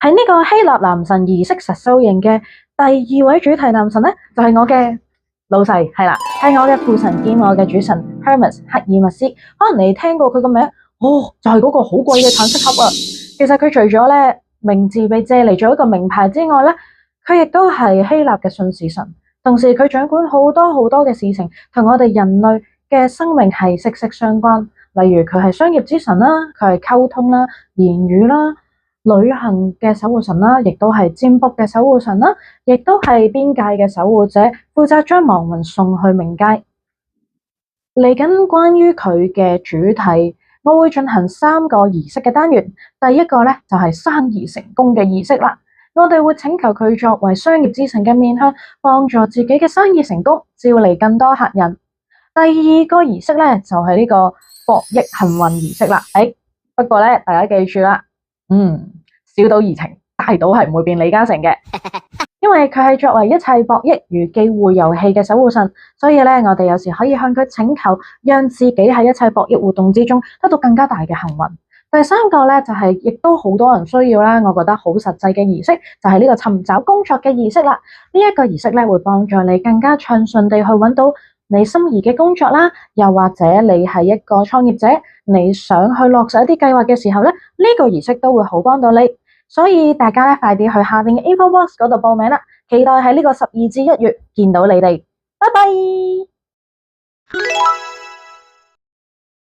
喺呢個希臘男神儀式實修營嘅第二位主題男神呢，就係我嘅老細，係啦，係我嘅父神兼我嘅主神 Hermes 赫爾墨斯。可能你聽過佢個名，就係嗰個好貴嘅橙色盒啊。其實佢除咗咧名字被借嚟做一個名牌之外咧，佢亦都係希臘嘅信使神，同時佢掌管好多好多嘅事情，同我哋人類嘅生命係息息相關。例如佢係商業之神啦，佢係溝通啦、言語啦、旅行嘅守護神啦，亦都係占卜嘅守護神啦，亦都係邊界嘅守護者，負責將亡魂送去冥界。嚟緊關於佢嘅主題，我會進行3個儀式嘅單元。第一個咧就係生意成功嘅儀式啦，我哋會請求佢作為商業之神嘅面向，幫助自己嘅生意成功，招嚟更多客人。第二個儀式咧就係呢個博益幸運儀式啦。不過咧大家記住啦，小賭怡情，大賭係唔會變李嘉誠嘅，因為佢係作為一切博益與機會遊戲嘅守護神，所以咧我哋有時可以向佢請求，讓自己喺一切博益活動之中得到更加大嘅幸運。第三個咧就係亦都好多人需要啦，我覺得好實際嘅儀式就係呢個尋找工作嘅儀式啦。呢一個儀式咧會幫助你更加暢順地去揾到你心儀嘅工作啦，又或者你係一個創業者，你想去落實一啲計劃嘅時候咧，呢個儀式都會好幫到你。所以大家咧快啲去下邊嘅 info box 嗰度報名啦，期待喺呢個12至1月見到你哋，拜拜。